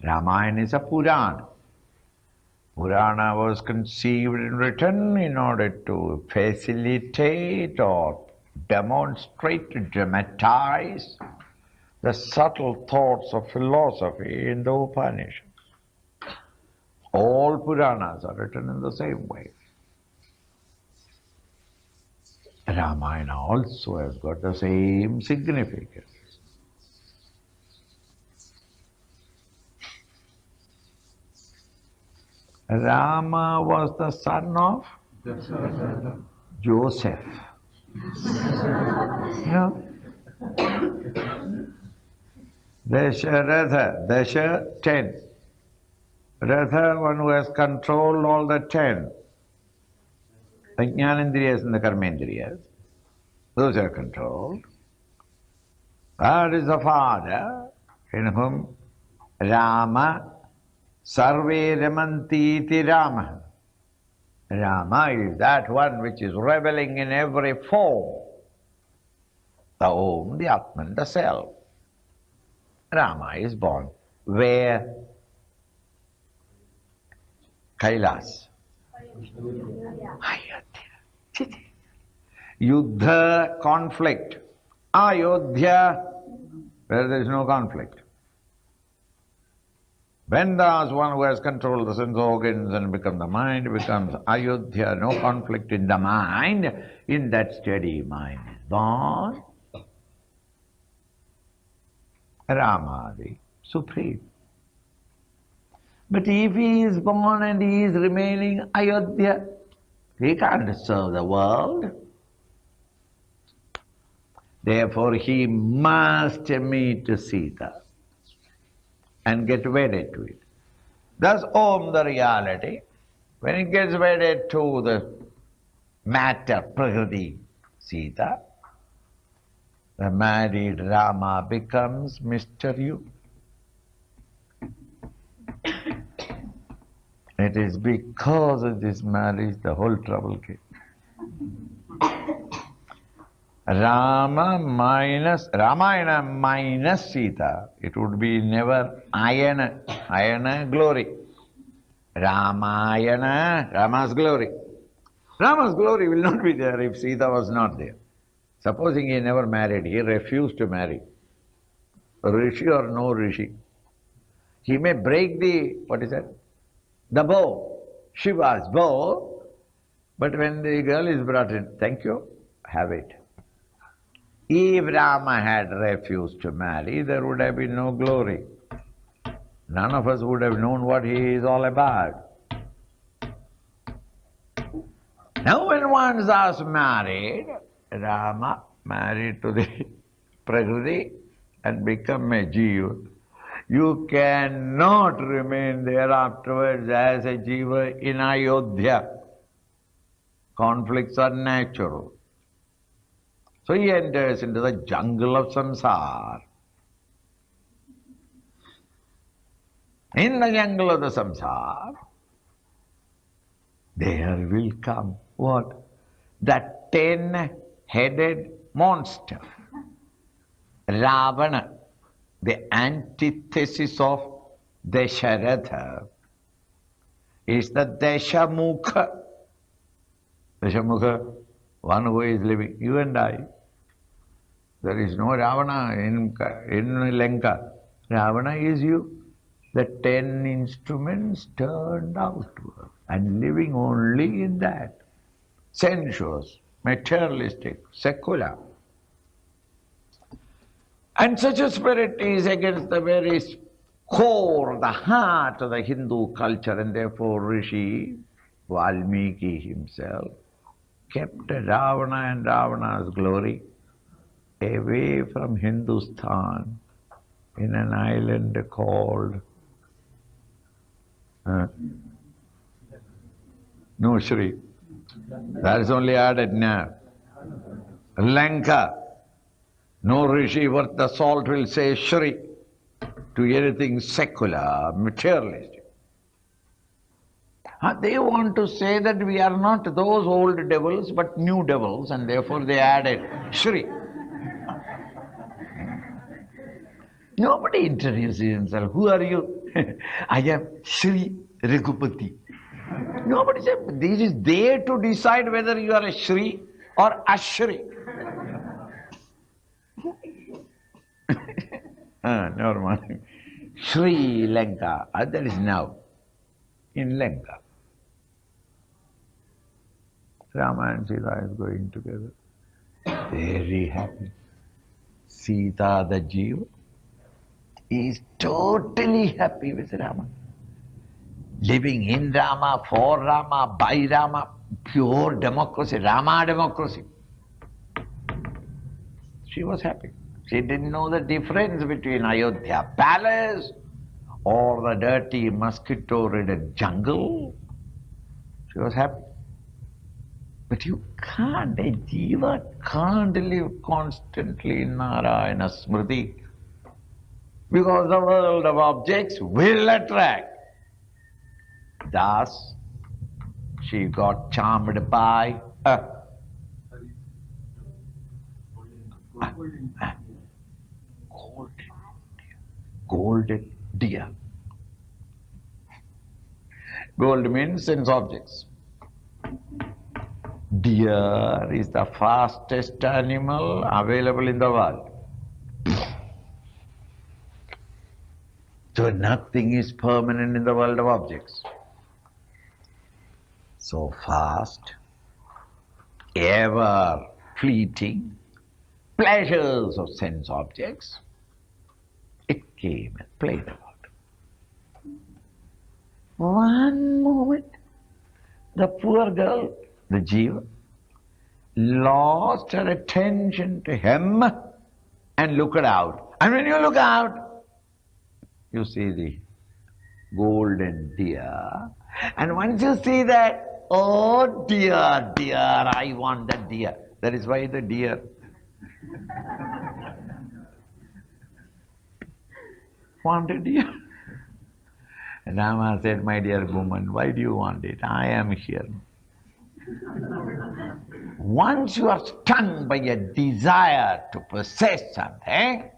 Ramayana is a Purana. Purana was conceived and written in order to facilitate or demonstrate, dramatize the subtle thoughts of philosophy in the Upanishads. All Puranas are written in the same way. Ramayana also has got the same significance. Rama was the son of Joseph. No? Dasha 10. Ratha, one who has controlled all the 10. The Jnanendriyas and the Karmendriyas, those are controlled. That is the father in whom Rama, Sarve Ramanti iti Rama. Rama is that one which is reveling in every form. The Om, the Atman, the Self. Rama is born. Where? Kailas. Ayodhya. Yuddha, conflict. Ayodhya, where there is no conflict. When there is one who has controlled the sense organs and become the mind, becomes Ayodhya, no conflict in the mind. In that steady mind is born Rama, the Supreme. But if he is born and he is remaining Ayodhya, he can't serve the world. Therefore he must meet Sita and get wedded to it. Thus Om, the reality, when it gets wedded to the matter, Prakriti, Sita, the married Rama becomes Mr. You. It is because of this marriage the whole trouble came. Ramayana minus Sita, it would be never Ayana glory. Ramayana, Rama's glory. Rama's glory will not be there if Sita was not there. Supposing he never married, he refused to marry, Rishi or no Rishi, he may break the, the bow, Shiva's bow, but when the girl is brought in, thank you, have it. If Rama had refused to marry, there would have been no glory. None of us would have known what he is all about. Now when one is married, Rama married to the Prakriti and become a Jiva, you cannot remain there afterwards as a Jiva in Ayodhya. Conflicts are natural. So he enters into the jungle of samsara. In the jungle of the samsara, there will come what? That 10-headed monster. Ravana, the antithesis of Dasharatha, is the Dashamukha. Dashamukha, one who is living, you and I. There is no Ravana in Lanka. Ravana is you. The 10 instruments turned outward and living only in that. Sensuous, materialistic, secular. And such a spirit is against the very core, the heart of the Hindu culture, and therefore Rishi Valmiki himself kept Ravana and Ravana's glory away from Hindustan in an island called no Shri. That is only added now. Lanka. No Rishi worth the salt will say Shri to anything secular, materialistic. They want to say that we are not those old devils but new devils, and therefore they added Shri. Nobody introduces himself. Who are you? I am Sri Raghupati. Nobody said, this is there to decide whether you are a Sri or Ashri. Never mind. Sri Lanka, that is now in Lanka. Rama and Sita is going together. Very happy. Sita, the Jiva, is totally happy with Rama. Living in Rama, for Rama, by Rama, pure democracy, Rama democracy. She was happy. She didn't know the difference between Ayodhya palace or the dirty mosquito-ridden jungle. She was happy. But you can't, a jiva can't live constantly in Narayana Smriti, because the world of objects will attract. Thus, she got charmed by a golden deer. Gold means sense objects. Deer is the fastest animal available in the world. So nothing is permanent in the world of objects. So fast, ever fleeting pleasures of sense objects, it came and played about. One moment, the poor girl, the jiva, lost her attention to him and looked out. And when you look out, you see the golden deer. And once you see that, oh dear, dear, I want that deer. That is why the deer wanted deer. And Rama said, my dear woman, why do you want it? I am here. Once you are stung by a desire to possess something,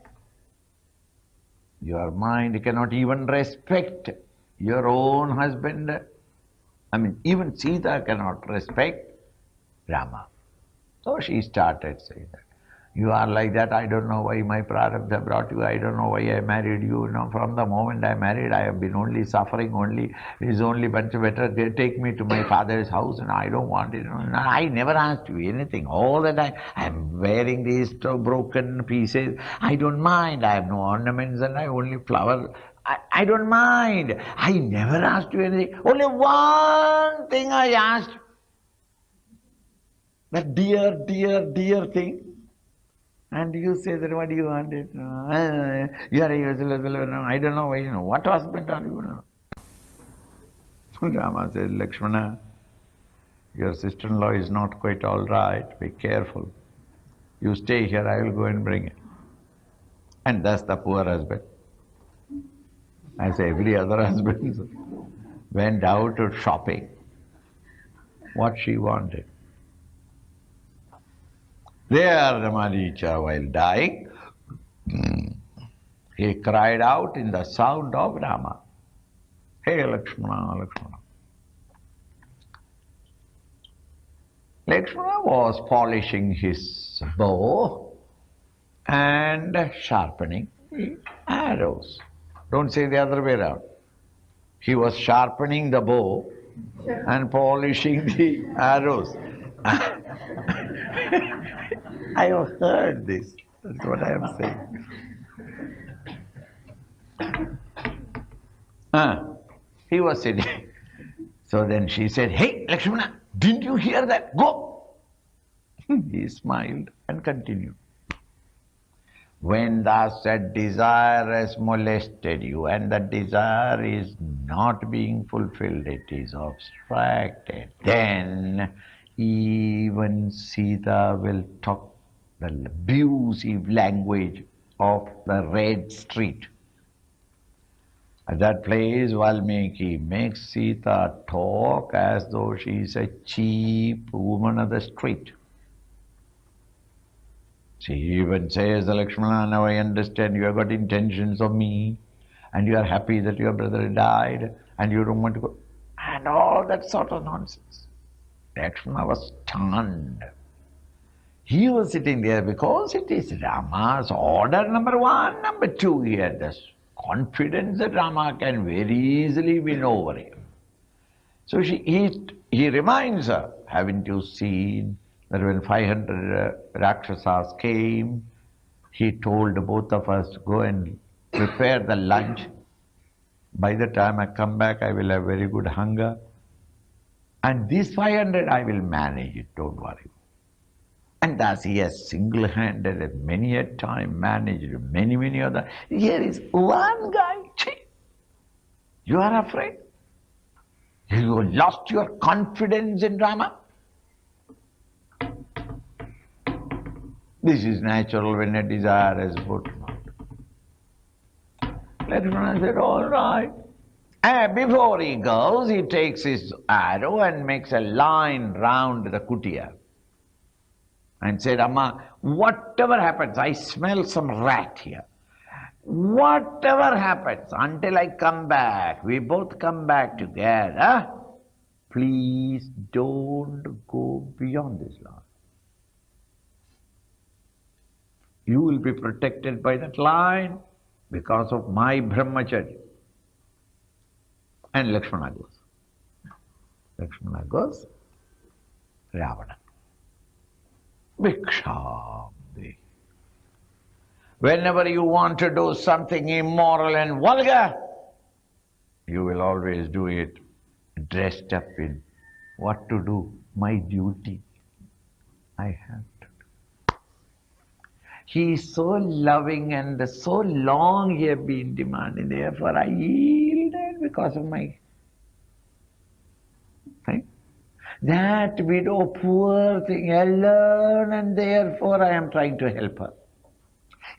your mind cannot even respect your own husband. I mean, even Sita cannot respect Rama. So she started saying that. You are like that, I don't know why my prarabdha brought you, I don't know why I married you. You know, from the moment I married, I have been only suffering, it is only much better, they take me to my father's house and I don't want it. I never asked you anything. All the time, I am wearing these broken pieces. I don't mind, I have no ornaments and I only flower. I don't mind. I never asked you anything. Only one thing I asked. That dear, dear, dear thing. And you say that, what do you want it? You are I don't know why, what husband are you? Rama said, Lakshmana, your sister-in-law is not quite all right, be careful. You stay here, I will go and bring it. And thus the poor husband, as every other husband, went out to shopping, what she wanted. There the Maricha, while dying, he cried out in the sound of Rama, Hey Lakshmana, Lakshmana. Lakshmana was polishing his bow and sharpening the arrows. Don't say the other way around. He was sharpening the bow and polishing the arrows. I have heard this. That's what I am saying. He was sitting. So then she said, Hey, Lakshmana, didn't you hear that? Go! He smiled and continued. When thus a desire has molested you and the desire is not being fulfilled, it is obstructed, then even Sita will talk the abusive language of the red street. At that place, Valmiki makes Sita talk as though she is a cheap woman of the street. She even says, Lakshmana, now I understand you have got intentions of me, and you are happy that your brother died, and you don't want to go, and all that sort of nonsense. Lakshmana was stunned. He was sitting there because it is Rama's order, number one. Number two, he had this confidence that Rama can very easily win over him. So he reminds her, haven't you seen that when 500 Rakshasas came, he told both of us to go and prepare the lunch. By the time I come back, I will have very good hunger. And these 500, I will manage it, don't worry. And thus he has single-handed and many a time managed many other. Here is one guy, you are afraid? You lost your confidence in Rama? This is natural when a desire is put out. Lakshmana said, all right. And before he goes, he takes his arrow and makes a line round the kutia. And said, Amma, whatever happens, I smell some rat here. Whatever happens, until I come back, we both come back together, please don't go beyond this line. You will be protected by that line because of my brahmacharya. And Lakshmana goes. Lakshmana goes, Ravana. Bhiksham dehi. Whenever you want to do something immoral and vulgar, you will always do it dressed up in what to do, my duty. I have to do. He is so loving and so long he has been demanding, therefore I yielded because of my thing. That widow, poor thing, alone, and therefore I am trying to help her.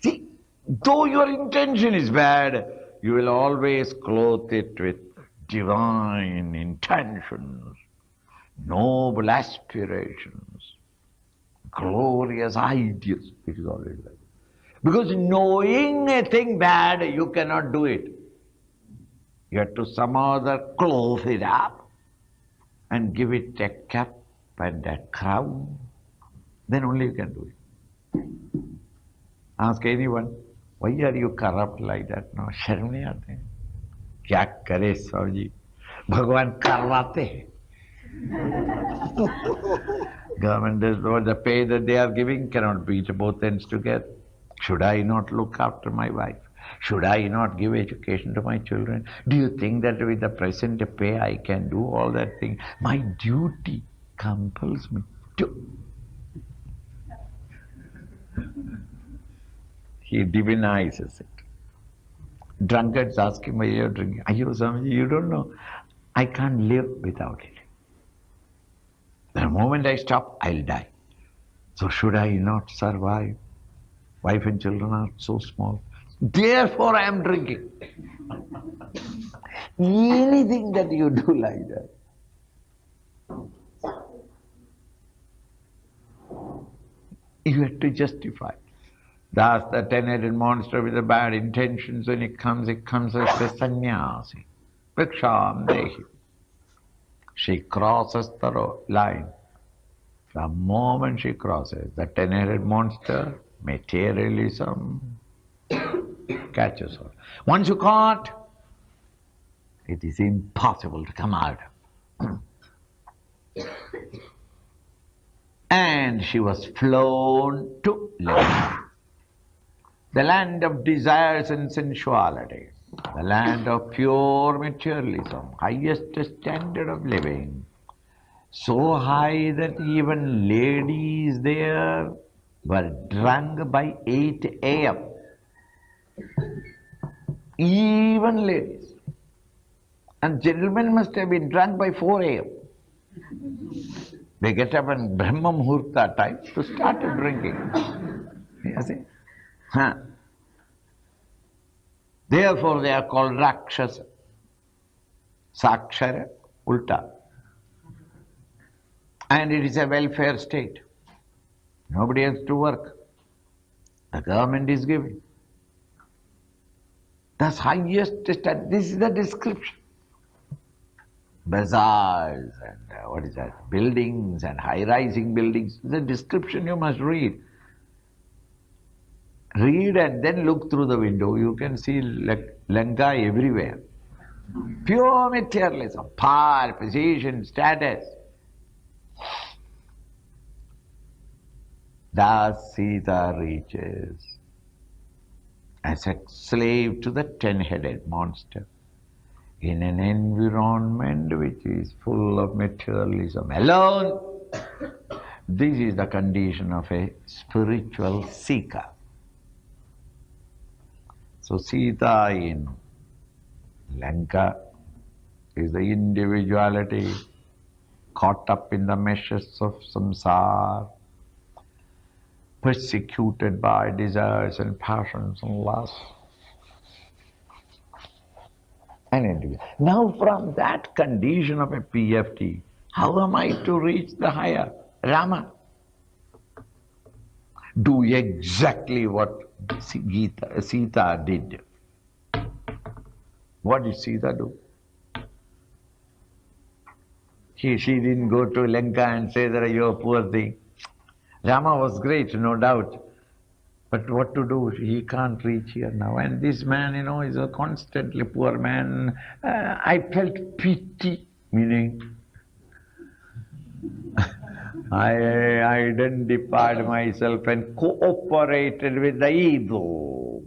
See, though your intention is bad, you will always clothe it with divine intentions, noble aspirations, glorious ideas. It is always like that. Because knowing a thing bad, you cannot do it. You have to somehow or other clothe it up and give it a cap and a crown. Then only you can do it. Ask anyone, why are you corrupt like that? No, शर्म नहीं आते? क्या करे स्वामी जी? भगवान करवाते हैं. Government does not, the pay that they are giving cannot beat both ends together. Should I not look after my wife? Should I not give education to my children? Do you think that with the present pay I can do all that thing? My duty compels me to. He divinizes it. Drunkards ask him, why are you drinking? Ayyo, Swamiji, you don't know. I can't live without it. The moment I stop, I'll die. So should I not survive? Wife and children are so small. Therefore I am drinking. Anything that you do like that. You have to justify. Thus the 10-headed monster with the bad intentions, when it comes as a sannyasi. Bhiksham dehi. She crosses the line. The moment she crosses, the 10-headed monster, materialism, catches her. Once you caught, it is impossible to come out. And she was flown to land. The land of desires and sensuality, the land of pure materialism, highest standard of living, so high that even ladies there were drunk by 8 a.m. Even ladies. And gentlemen must have been drunk by 4 a.m. They get up in Brahma Muhurta time to start drinking. You see? Huh. Therefore they are called Rakshasa. Sakshara, Ulta. And it is a welfare state. Nobody has to work. The government is giving. That's highest standard. This is the description. Bazaars and what is that? Buildings and high-rising buildings. The description you must read. Read and then look through the window. You can see Lanka everywhere. Pure materialism, power, position, status. Thus Sita reaches as a slave to the 10-headed monster in an environment which is full of materialism alone. This is the condition of a spiritual seeker. So Sita in Lanka is the individuality caught up in the meshes of samsara, persecuted by desires and passions and lusts. Now from that condition of a PFT, how am I to reach the higher Rama? Do exactly what Sita did. What did Sita do? She didn't go to Lanka and say that you're a poor thing. Rama was great, no doubt. But what to do? He can't reach here now. And this man, is a constantly poor man. I felt pity, meaning I identified myself and cooperated with the evil.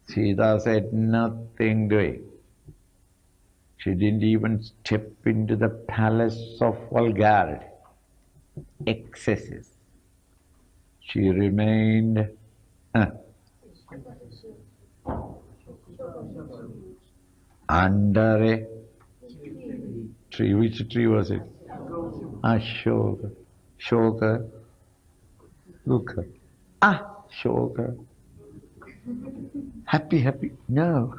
Sita said nothing doing. She didn't even step into the palace of vulgarity, excesses. She remained under a tree. Which tree was it? Ashoka. Shoka. Dukha. Shoka. Happy. No.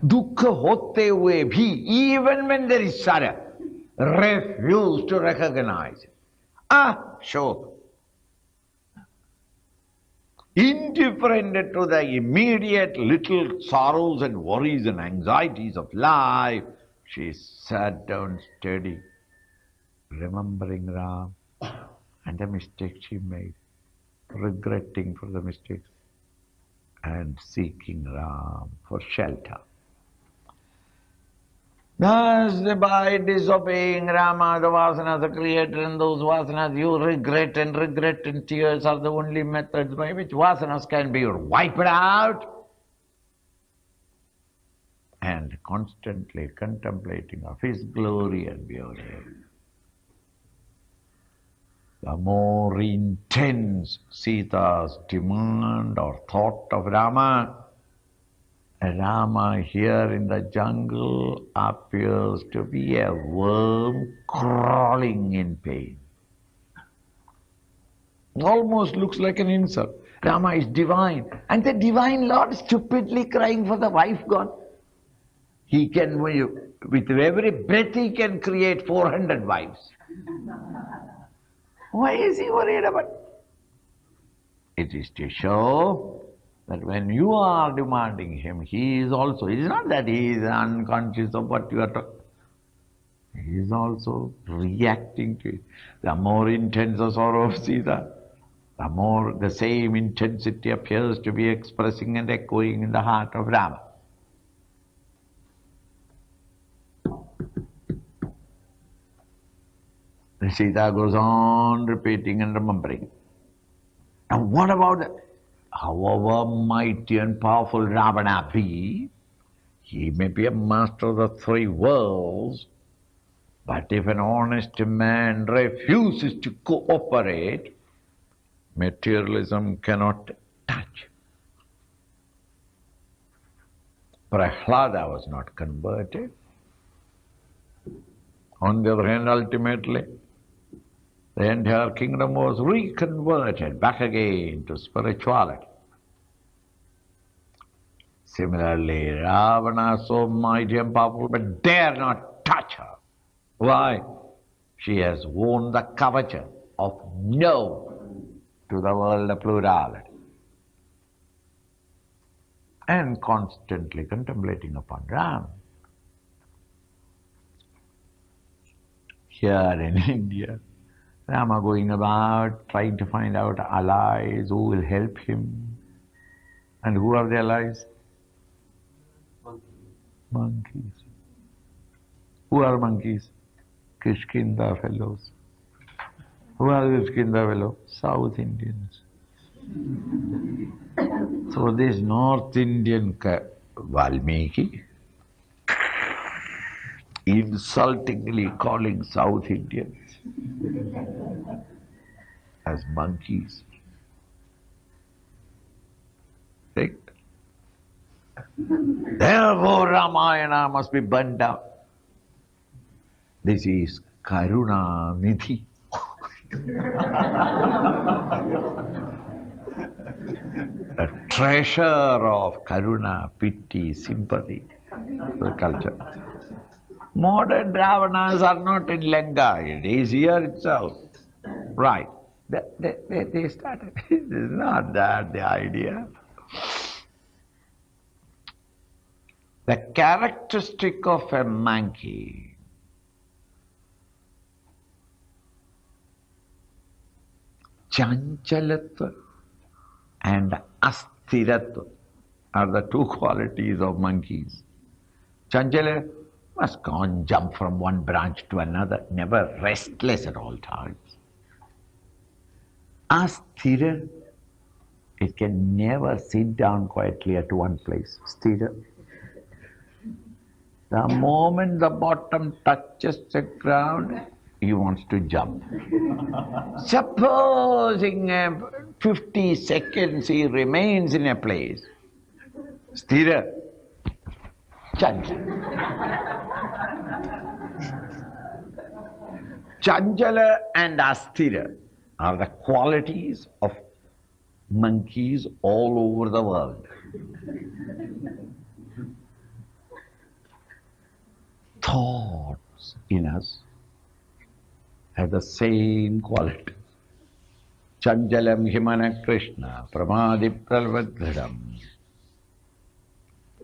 Dukha hote hue bhi, even when there is sorrow, refuse to recognize it. Shoka. Indifferent to the immediate little sorrows and worries and anxieties of life, she sat down steady, remembering Ram and the mistakes she made, regretting for the mistakes and seeking Ram for shelter. Thus, by disobeying Rama, the vasanas are created, and those vasanas you regret, and tears are the only methods by which vasanas can be wiped out. And constantly contemplating of his glory and beauty, the more intense Sita's demand or thought of Rama here in the jungle appears to be a worm crawling in pain. Almost looks like an insult. Rama is divine, and the divine Lord stupidly crying for the wife gone. He can, with every breath he can create 400 wives. Why is he worried about it? It is to show that when you are demanding him, he is also, it is not that he is unconscious of what you are talking. He is also reacting to it. The more intense the sorrow of Sita, the more the same intensity appears to be expressing and echoing in the heart of Rama. Sita goes on repeating and remembering. Now what about that? However mighty and powerful Ravana be, he may be a master of the 3 worlds, but if an honest man refuses to cooperate, materialism cannot touch. Prahlada was not converted. On the other hand, ultimately, the entire kingdom was reconverted back again to spirituality. Similarly, Ravana, so mighty and powerful, but dare not touch her. Why? She has worn the kavacha of no to the world of plurality. and constantly contemplating upon Ram. Here in India, Rama going about trying to find out allies who will help him. And who are the allies? Monkeys. Who are monkeys? Kishkinda fellows. Who are Kishkinda fellows? South Indians. So this North Indian Valmiki insultingly calling South Indians as monkeys. Right? Therefore Ramayana must be burnt down. This is Karuna Nidhi. A treasure of Karuna, pity, sympathy, the culture. Modern Ravanas are not in Lanka, it is here itself. Right. They started. It is not that the idea. The characteristic of a monkey chanchalatva and asthiratva are the two qualities of monkeys. Chanchala must go and jump from one branch to another, never restless at all times. Asthira, it can never sit down quietly at one place. Sthira. The moment the bottom touches the ground, he wants to jump. Supposing 50 seconds he remains in a place, Sthira, Chanchala. Chanchala and Asthira are the qualities of monkeys all over the world. Thoughts in us have the same quality. Chanchalam himana Krishna pramadi pralvadhram.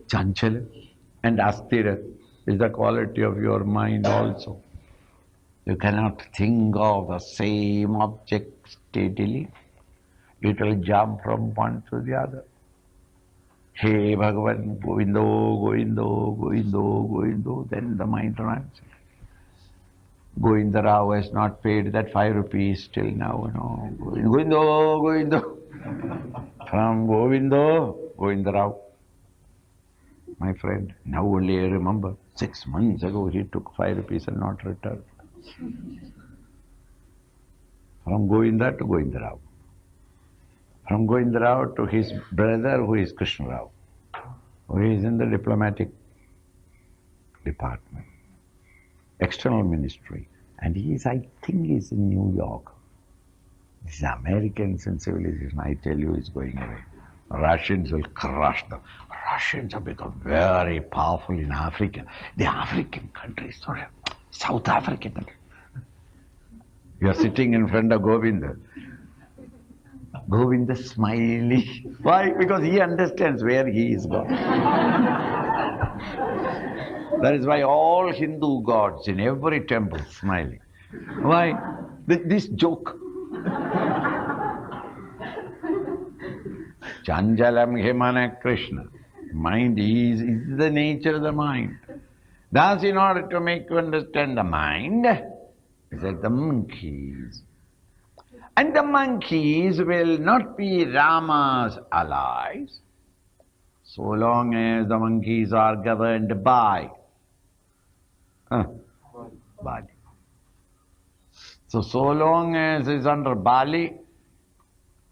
Chanchala and Asthira is the quality of your mind also. You cannot think of the same object steadily. It will jump from one to the other. Hey Bhagavan, Govindo, Govindo, Govindo, Govindo, then the mind runs. Govinda Rao has not paid that 5 rupees till now, Govindo, Govindo. From Govindo, Govinda Rao. My friend, now only I remember, 6 months ago he took 5 rupees and not returned. From Govinda to Govinda Rao. From Govinda Rao to his brother who is Krishna Rao, who is in the diplomatic department, external ministry. And he is, I think, is in New York. These Americans in civilization, I tell you, is going away. Russians will crush them. Russians have become very powerful in Africa. The African countries, sorry, South African countries. You are sitting in front of Govinda. Govinda smiling. Why? Because he understands where he is going. That is why all Hindu gods in every temple smiling. Why? This joke. Chanchalam himana Krishna. Mind is the nature of the mind. Thus, in order to make you understand the mind, it's like the monkeys. And the monkeys will not be Rama's allies so long as the monkeys are governed by Bali. So long as it's under Bali,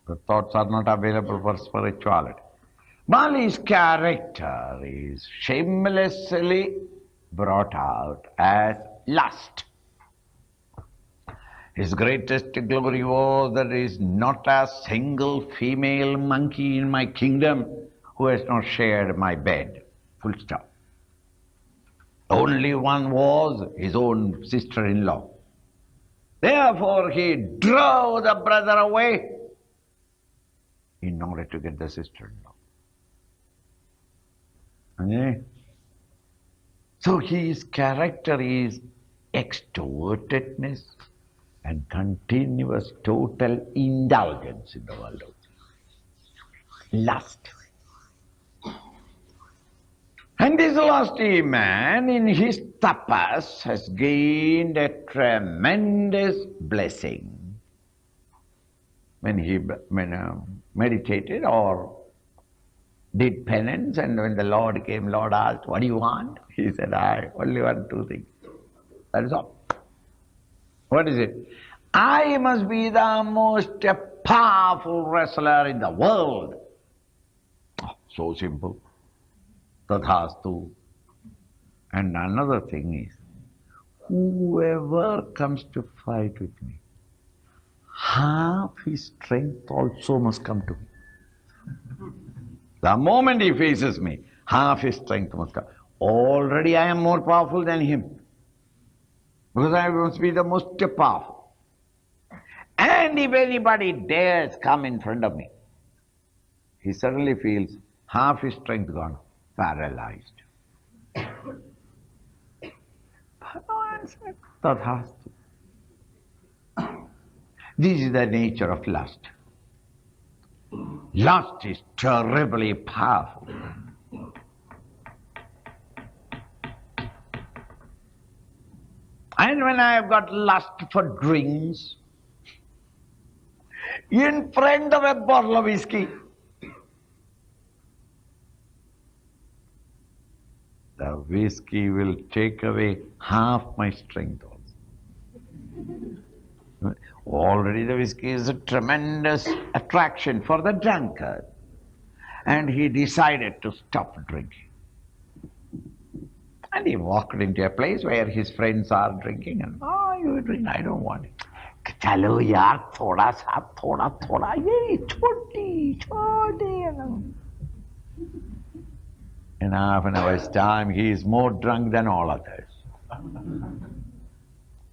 the thoughts are not available for spirituality. Bali's character is shamelessly brought out as lust. His greatest glory was that there is not a single female monkey in my kingdom who has not shared my bed. Full stop. Only one was his own sister-in-law. Therefore he drove the brother away in order to get the sister-in-law. Okay? So his character is extrovertedness and continuous total indulgence in the world. Lust. And this lusty man in his tapas has gained a tremendous blessing when he meditated or did penance, and when the Lord came, Lord asked, what do you want? He said, I only want two things. That is all. What is it? I must be the most powerful wrestler in the world. Oh, so simple. Tathastu. And another thing is, whoever comes to fight with me, half his strength also must come to me. The moment he faces me, half his strength must come. Already I am more powerful than him, because I must be the most powerful. And if anybody dares come in front of me, he suddenly feels half his strength gone, paralyzed. Tathastu. This is the nature of lust. Lust is terribly powerful. And when I have got lust for drinks, in front of a bottle of whiskey, the whiskey will take away half my strength also. Already the whiskey is a tremendous attraction for the drunkard. And he decided to stop drinking. And he walked into a place where his friends are drinking, and, oh, you drink, I don't want it. Chalo yaar, thoda sa, thoda, ye, choti. In half an hour's time, he is more drunk than all others.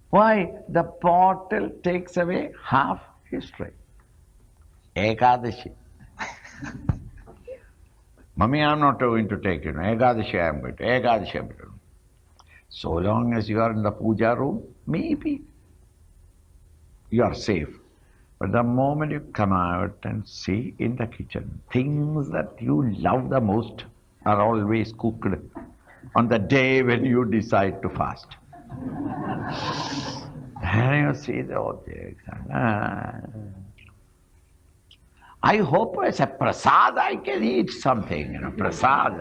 Why? The bottle takes away half his strength. Ekadashi. Mummy, I'm not going to take it. Ekadashi I am going to. Ekadashi I am going to. So long as you are in the puja room, maybe you are safe. But the moment you come out and see in the kitchen, things that you love the most are always cooked on the day when you decide to fast. And you see the objects. I hope as a prasad I can eat something, prasad.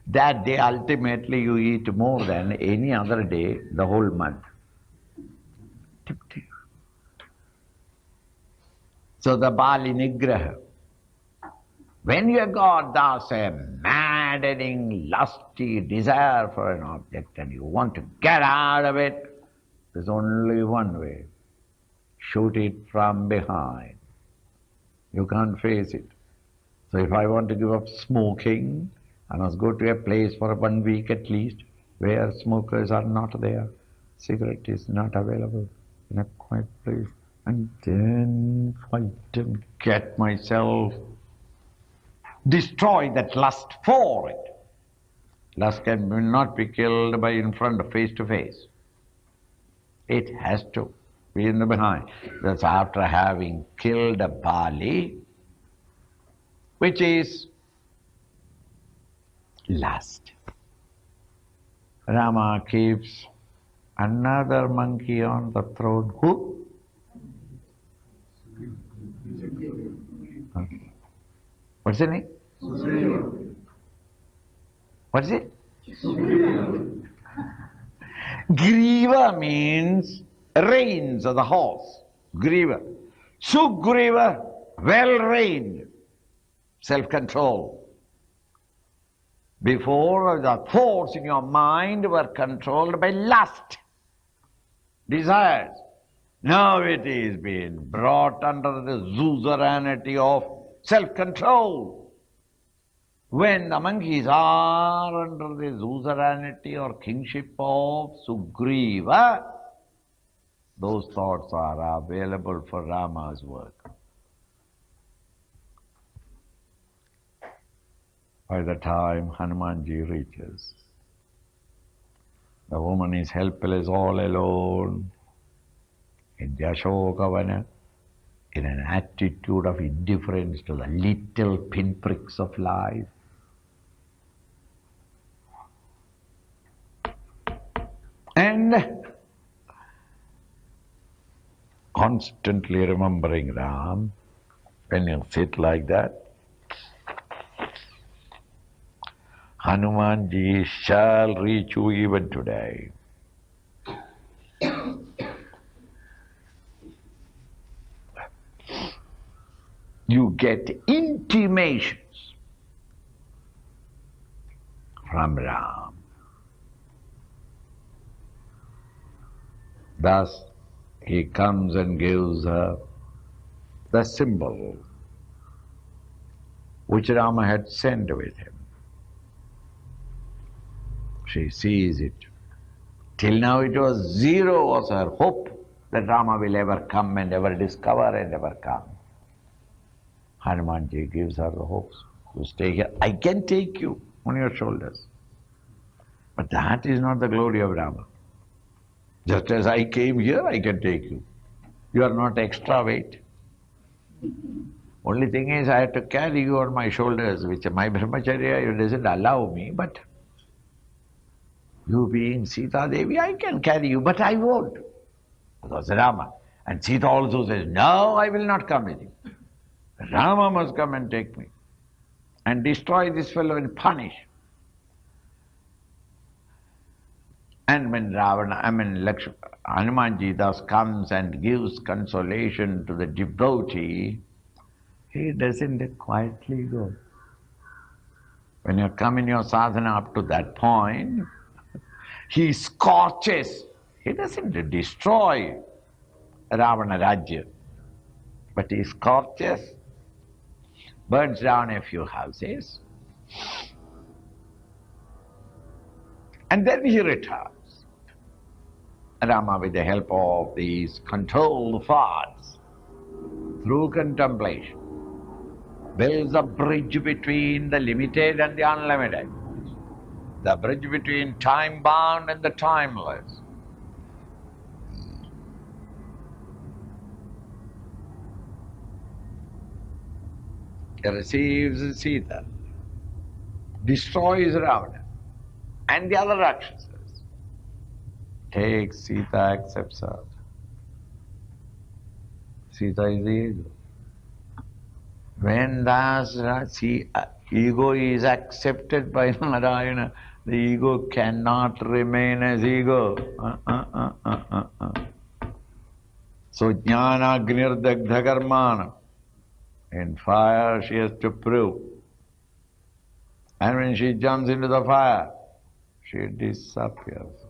That day ultimately you eat more than any other day the whole month. So the Bali Nigraha, when you got thus a maddening, lusty desire for an object and you want to get out of it, there's only one way. Shoot it from behind. You can't face it. So if I want to give up smoking, I must go to a place for 1 week at least where smokers are not there. Cigarette is not available in a quiet place. And then fight and get myself, destroy that lust for it. Lust will not be killed by in front of face to face. It has to be in the behind. That's after having killed a Bali, which is lust. Rama keeps another monkey on the throne. Who? What's the name? What is it? Griva means reins of the horse. Griva. Sugriva, well-reined, self-control. Before, the thoughts in your mind were controlled by lust, desires. Now it is being brought under the suzerainty of self-control. When the monkeys are under the suzerainty or kingship of Sugriva, those thoughts are available for Rama's work. By the time Hanumanji reaches, the woman is helpless, all alone, in Yashokavana, in an attitude of indifference to the little pinpricks of life. And constantly remembering Ram, when you sit like that, Hanumanji shall reach you even today. You get intimations from Ram. Thus, he comes and gives her the symbol which Rama had sent with him. She sees it. Till now it was zero, was her hope that Rama will ever come and ever discover and ever come. Hanumanji gives her the hopes. You stay here, I can take you on your shoulders. But that is not the glory of Rama. Just as I came here, I can take you. You are not extra weight. Only thing is, I have to carry you on my shoulders, which my brahmacharya doesn't allow me, but you being Sita Devi, I can carry you, but I won't. Because Rama. And Sita also says, no, I will not come with you. Rama must come and take me and destroy this fellow and punish. And when Hanumanji thus comes and gives consolation to the devotee, he doesn't quietly go. When you come in your sadhana up to that point, he scorches. He doesn't destroy Ravana Rajya, but he scorches, burns down a few houses, and then he returns. Rama, with the help of these controlled thoughts, through contemplation, builds a bridge between the limited and the unlimited, the bridge between time-bound and the timeless. He receives Sita, destroys Ravana and the other Rakshasas, takes Sita, accepts her. Sita is the ego. When the ego is accepted by Narayana, the ego cannot remain as ego. So jnana agnirdagdha karmana. In fire she has to prove. And when she jumps into the fire, she disappears.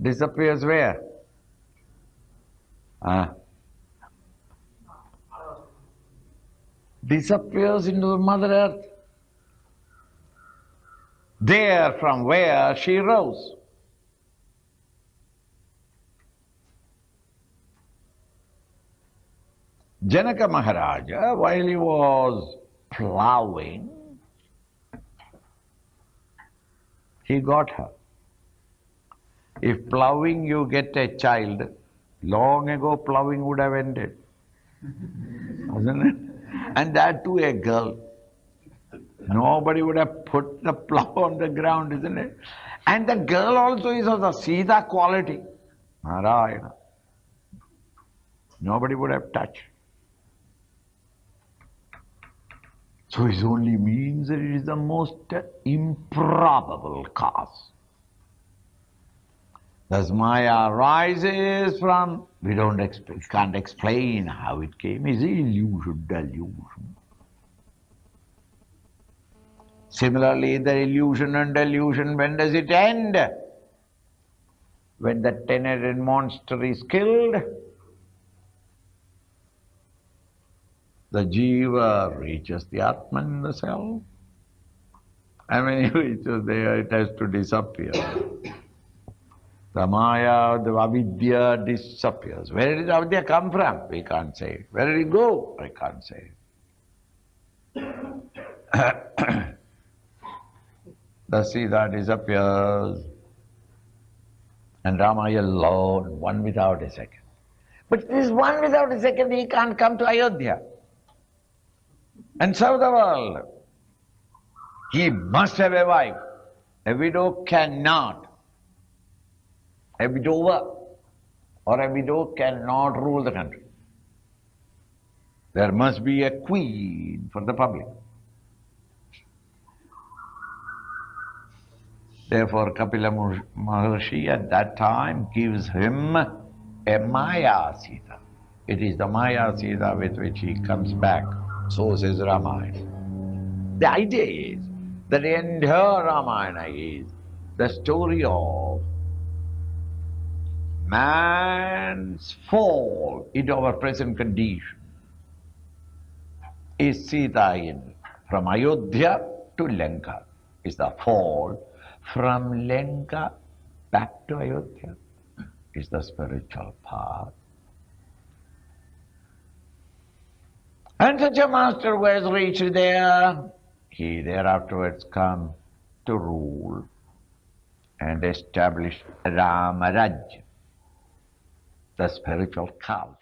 Disappears where? Disappears into the Mother Earth. There from where she rose. Janaka Maharaja, while he was plowing, he got her. If plowing you get a child, long ago plowing would have ended. Wasn't it? And that too a girl. Nobody would have put the plow on the ground, isn't it? And the girl also is of the Sita quality. Narayana. Nobody would have touched. So it only means that it is the most improbable cause. Thus Maya arises from, we can't explain how it came, it's illusion, delusion. Similarly, the illusion and delusion, when does it end? When the ten-headed monster is killed, the jiva reaches the Atman in the self, and when it reaches there, it has to disappear. The Maya, the avidya disappears. Where did avidya come from? We can't say. Where did it go? I can't say. The Sita disappears, and Rama alone, one without a second. But this one without a second, he can't come to Ayodhya and serve the world. He must have a wife. A widow cannot. A widower or a widow cannot rule the country. There must be a queen for the public. Therefore, Kapila Maharshi at that time gives him a Maya Sita. It is the Maya Sita with which he comes back. So says Ramayana. The idea is that the entire Ramayana is the story of man's fall into our present condition. Is Sita in from Ayodhya to Lanka? Is the fall from Lanka back to Ayodhya? Is the spiritual path. And such a master who has reached there, he thereafterwards comes to rule and establish Ramaraj, the spiritual cult.